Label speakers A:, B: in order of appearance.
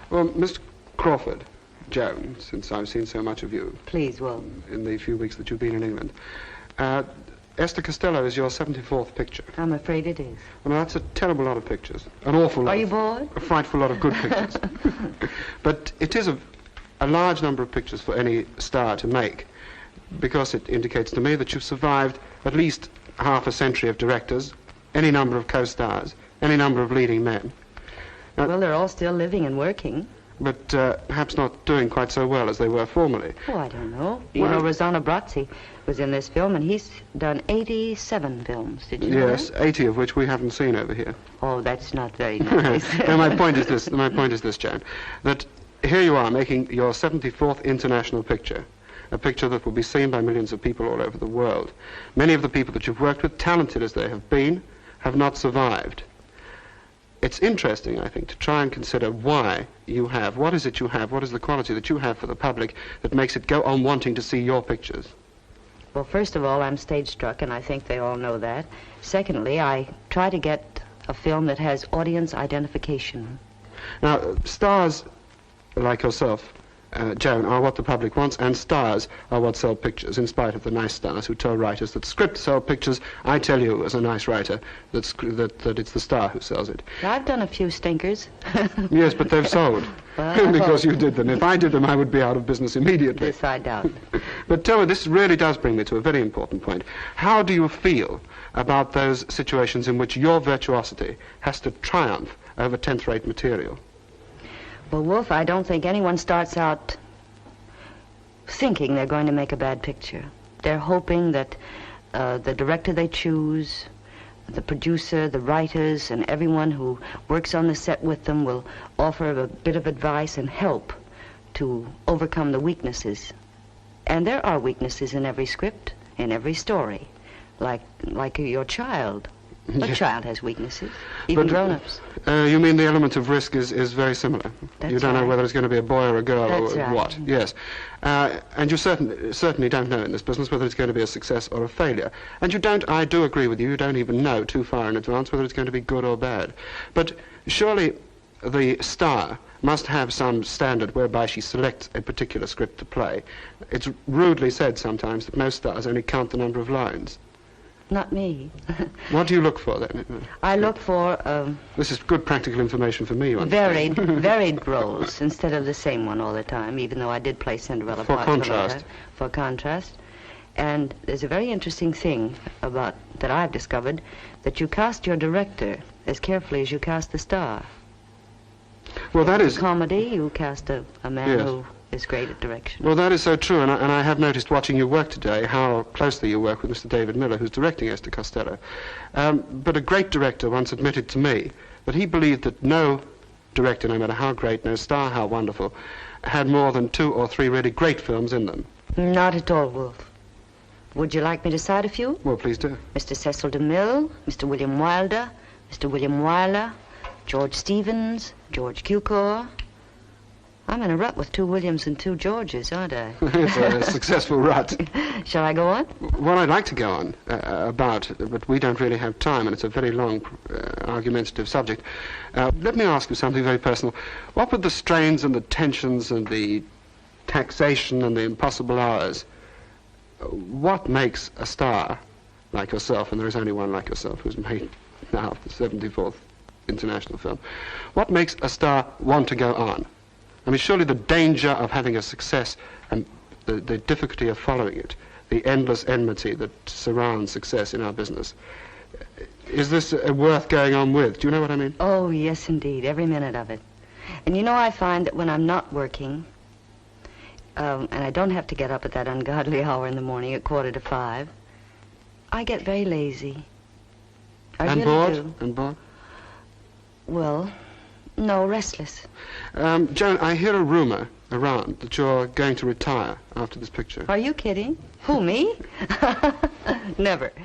A: Well, Miss Crawford, Joan, since I've seen so much of you.
B: Please, Will.
A: In the few weeks that you've been in England. Esther Costello is your 74th picture.
B: I'm afraid it is.
A: Well, that's a terrible lot of pictures. An awful lot.
B: Are you bored?
A: A frightful lot of good pictures. But it is a large number of pictures for any star to make, because it indicates to me that you've survived at least half a century of directors, any number of co-stars, any number of leading men.
B: Well, they're all still living and working.
A: But perhaps not doing quite so well as they were formerly.
B: Oh, I don't know. You know, Rossano Brazzi was in this film, and he's done 87 films. Did you know
A: Yes,
B: that?
A: 80 of which we haven't seen over here.
B: Oh, that's not very nice.
A: No, my point is this, Joan, that here you are making your 74th international picture, a picture that will be seen by millions of people all over the world. Many of the people that you've worked with, talented as they have been, have not survived. It's interesting, I think, to try and consider why you have, what is it you have, what is the quality that you have for the public that makes it go on wanting to see your pictures?
B: Well, first of all, I'm stage struck, and I think they all know that. Secondly, I try to get a film that has audience identification.
A: Now, stars like yourself, Joan, are what the public wants, and stars are what sell pictures, in spite of the nice stars who tell writers that scripts sell pictures. I tell you, as a nice writer, that it's the star who sells it.
B: I've done a few stinkers.
A: Yes, but they've sold.
B: Well,
A: because you did them. If I did them, I would be out of business immediately.
B: This I doubt.
A: But tell me, this really does bring me to a very important point. How do you feel about those situations in which your virtuosity has to triumph over 10th-rate material?
B: Well, Wolf, I don't think anyone starts out thinking they're going to make a bad picture. They're hoping that the director they choose, the producer, the writers, and everyone who works on the set with them will offer a bit of advice and help to overcome the weaknesses. And there are weaknesses in every script, in every story, like your child. A child has weaknesses, even grown-ups.
A: You mean the element of risk is very similar?
B: That's
A: you don't know whether it's going to be a boy or a girl
B: That's
A: or
B: right.
A: what. Yes. And you certainly don't know in this business whether it's going to be a success or a failure. And you don't, I do agree with you, you don't even know too far in advance whether it's going to be good or bad. But surely the star must have some standard whereby she selects a particular script to play. It's rudely said sometimes that most stars only count the number of lines.
B: Not me.
A: What do you look for then?
B: I look for
A: This is good practical information for me. You understand?
B: varied roles instead of the same one all the time, even though I did play Cinderella
A: For
B: parts
A: contrast.
B: For contrast. And there's a very interesting thing about that I've discovered, that you cast your director as carefully as you cast the star.
A: Well, that is...
B: Comedy, you cast a man
A: Yes.
B: who is great at direction.
A: Well, that is so true, and I have noticed watching you work today how closely you work with Mr. David Miller, who's directing Esther Costello. But a great director once admitted to me that he believed that no director, no matter how great, no star how wonderful, had more than 2 or 3 really great films in them.
B: Not at all, Wolf. Would you like me to cite a few?
A: Well, please do.
B: Mr. Cecil DeMille, Mr. William Wilder, Mr. William Wyler, George Stevens, George Cukor. I'm in a rut with 2 Williams and 2 Georges, aren't I?
A: It's a successful rut.
B: Shall I go on?
A: Well, I'd like to go on but we don't really have time, and it's a very long, argumentative subject. Let me ask you something very personal. What with the strains and the tensions and the taxation and the impossible hours, what makes a star like yourself, and there is only one like yourself who's made now the 74th international film, what makes a star want to go on? I mean, surely the danger of having a success and the difficulty of following it, the endless enmity that surrounds success in our business, is this worth going on with? Do you know what I mean?
B: Oh, yes, indeed, every minute of it. And you know, I find that when I'm not working, and I don't have to get up at that ungodly hour in the morning at 4:45, I get very lazy. I
A: And
B: really
A: bored?
B: do.
A: And bored?
B: Well, no, restless.
A: Joan, I hear a rumor around that you're going to retire after this picture.
B: Are you kidding? Who, me? Never.